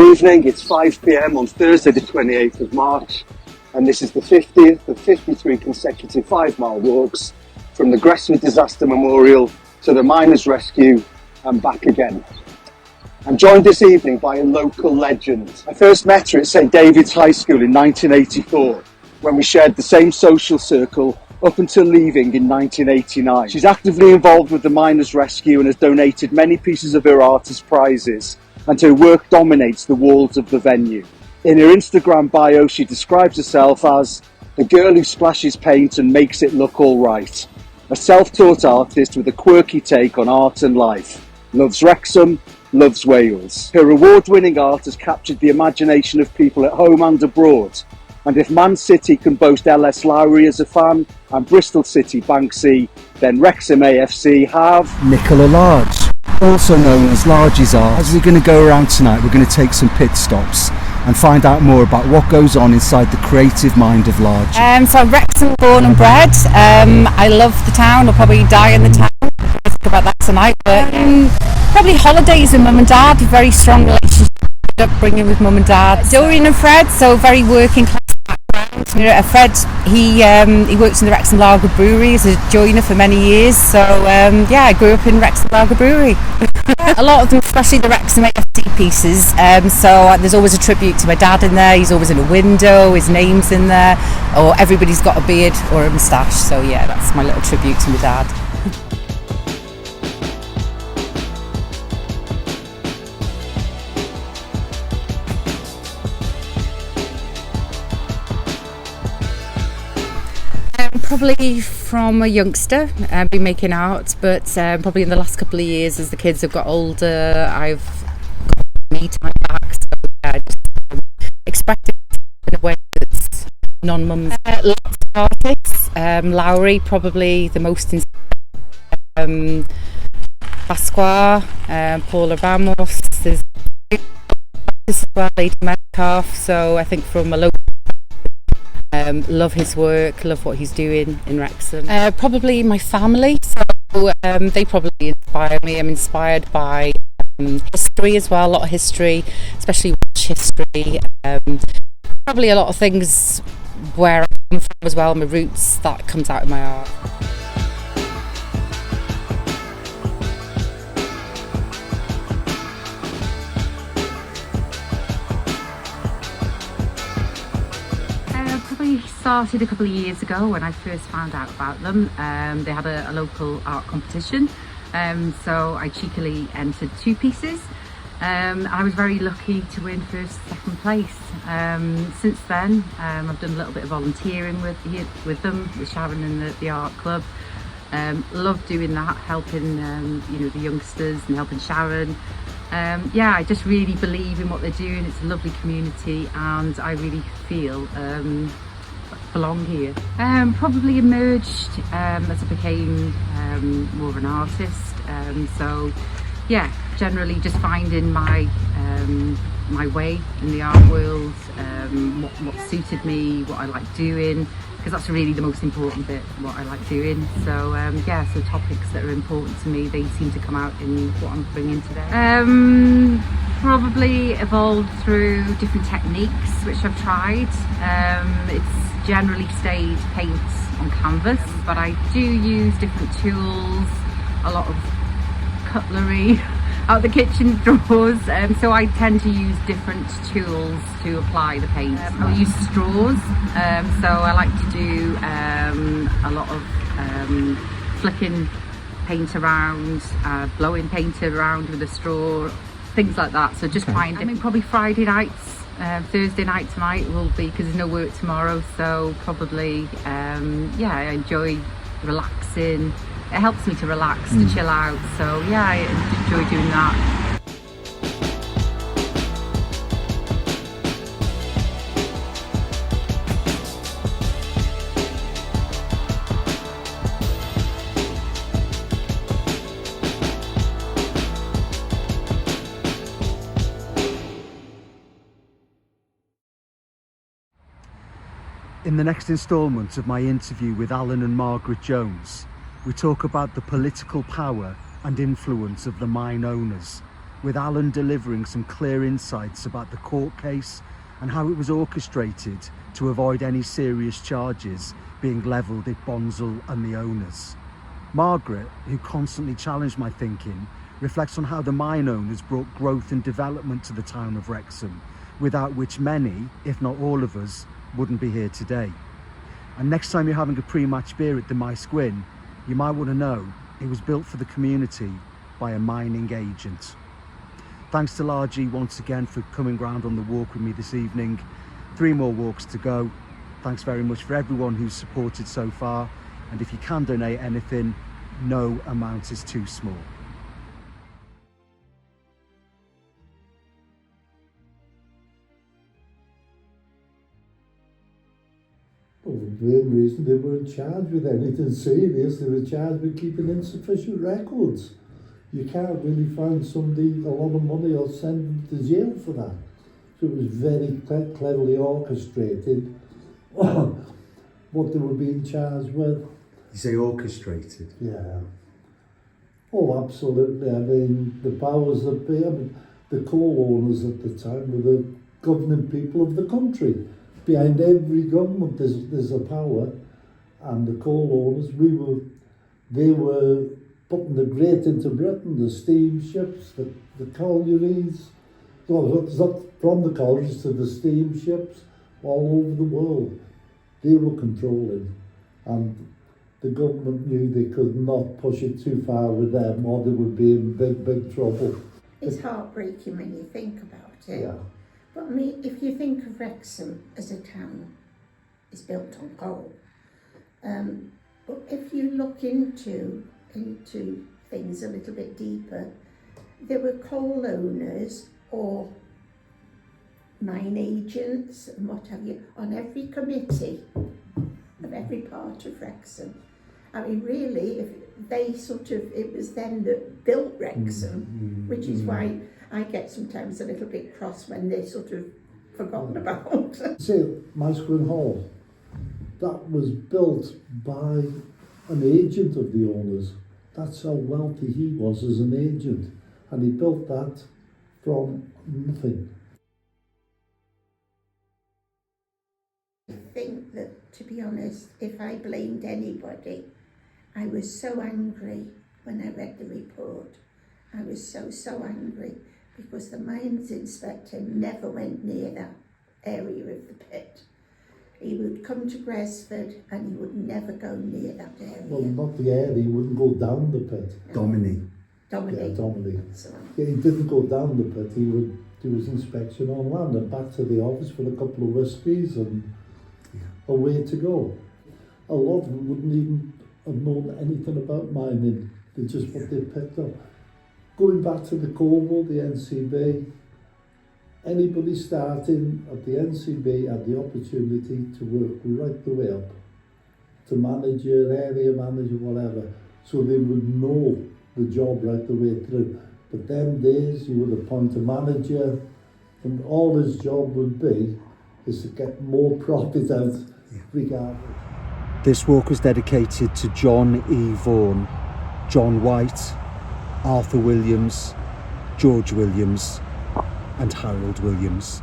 evening, it's 5 p.m. on Thursday the 28th of March, and this is the 50th of 53 consecutive 5-mile walks from the Wrexham Disaster Memorial to the Miners' Rescue and back again. I'm joined this evening by a local legend. I first met her at St David's High School in 1984, when we shared the same social circle up until leaving in 1989. She's actively involved with the Miners' Rescue and has donated many pieces of her art as prizes, and her work dominates the walls of the venue. In her Instagram bio, she describes herself as the girl who splashes paint and makes it look all right. A self-taught artist with a quirky take on art and life. Loves Wrexham, loves Wales. Her award-winning art has captured the imagination of people at home and abroad. And if Man City can boast LS Lowry as a fan and Bristol City Banksy, then Wrexham AFC have Nicola Large, also known as Largey's art. As we're going to go around tonight, we're going to take some pit stops and find out more about what goes on inside the creative mind of Largey. So I'm Wrexham born and bred. I love the town. I'll probably die in the town. We'll think about that tonight. But probably holidays with mum and dad. Very strong relationship, upbringing with mum and dad. Dorian and Fred, so very working class background. You know, Fred, he works in the Wrexham Lager Brewery as a joiner for many years. So yeah, I grew up in Wrexham Lager Brewery. A lot of them, especially the Wrexham AFC pieces, so there's always a tribute to my dad in there. He's always in a window, his name's in there, or everybody's got a beard or a moustache, so yeah, that's my little tribute to my dad. Probably from a youngster, I've been making art, but probably in the last couple of years as the kids have got older, I've got me time back, so yeah, just expressing in a way that's non-mums. Lots of artists, Lowry probably the most inspiring, Pasqua, Paula Ramos, there's as well, Lady Metcalf, so I think from a local love his work, love what he's doing in Wrexham. Probably my family, so they probably inspire me. I'm inspired by history as well, a lot of history, especially Welsh history. Probably a lot of things where I come from as well, my roots, that comes out in my art. Started a couple of years ago when I first found out about them. They had a local art competition, so I cheekily entered 2 pieces. I was very lucky to win first, second place. Since then, I've done a little bit of volunteering with them, with Sharon and the art club. Love doing that, helping you know, the youngsters and helping Sharon. Yeah, I just really believe in what they're doing. It's a lovely community, and I really feel belong here. Probably emerged as I became more of an artist. So yeah, generally just finding my my way in the art world, what suited me, what I like doing, because that's really the most important bit, what I like doing. So yeah, so topics that are important to me, they seem to come out in what I'm bringing today. Probably evolved through different techniques which I've tried. It's generally stayed paint on canvas, but I do use different tools, a lot of cutlery out the kitchen drawers, so I tend to use different tools to apply the paint. I'll use straws, so I like to do a lot of flicking paint around, blowing paint around with a straw, things like that. So just trying, I mean, probably Friday nights, Thursday night tonight will be, because there's no work tomorrow, so probably yeah, I enjoy relaxing. It helps me to relax, to chill out, so yeah, I enjoy doing that. In the next instalment of my interview with Alan and Margaret Jones, we talk about the political power and influence of the mine owners, with Alan delivering some clear insights about the court case and how it was orchestrated to avoid any serious charges being levelled at Bonzel and the owners. Margaret, who constantly challenged my thinking, reflects on how the mine owners brought growth and development to the town of Wrexham, without which many, if not all of us, wouldn't be here today. And next time you're having a pre-match beer at the Maes Gwyn, you might want to know it was built for the community by a mining agent. Thanks to Largey once again for coming round on the walk with me this evening. 3 more walks to go. Thanks very much for everyone who's supported so far. And if you can donate anything, no amount is too small. Well, the main reason they weren't charged with anything serious, they were charged with keeping insufficient records. You can't really find somebody a lot of money or send them to jail for that. So it was very cleverly orchestrated what they were being charged with. You say orchestrated? Yeah. Oh, absolutely. I mean, the powers that be, I mean, the coal owners at the time were the governing people of the country. Behind every government there's a power, and the coal owners, they were putting the great into Britain, the steamships, the collieries, from the collieries to the steamships, all over the world. They were controlling, and the government knew they could not push it too far with them, or they would be in big trouble. It's heartbreaking when you think about it. Yeah. But I mean, if you think of Wrexham as a town, it's built on coal. But if you look into things a little bit deeper, there were coal owners or mine agents and what have you on every committee of every part of Wrexham. I mean, really, if they it was them that built Wrexham, which is why I get sometimes a little bit cross when they're sort of forgotten about. Say, Maes Gwyn Hall, that was built by an agent of the owners. That's how wealthy he was as an agent. And he built that from nothing. I think that, to be honest, if I blamed anybody, I was so angry when I read the report. I was so angry because the mines inspector never went near that area of the pit. He would come to Gresford and he would never go near that area. Well, not the area, he wouldn't go down the pit. Domini. Yeah, Domini. So, Yeah, he didn't go down the pit, he would do his inspection on land and back to the office for a couple of whiskies and away to go. A lot of them wouldn't even have known anything about mining. They just put their pit up. Going back to the Cobo, the NCB, anybody starting at the NCB had the opportunity to work right the way up to manager, area manager, whatever, so they would know the job right the way through. But them days you would appoint a manager and all his job would be is to get more profit out regardless. This walk was dedicated to John E. Vaughan, John White, Arthur Williams, George Williams and Harold Williams.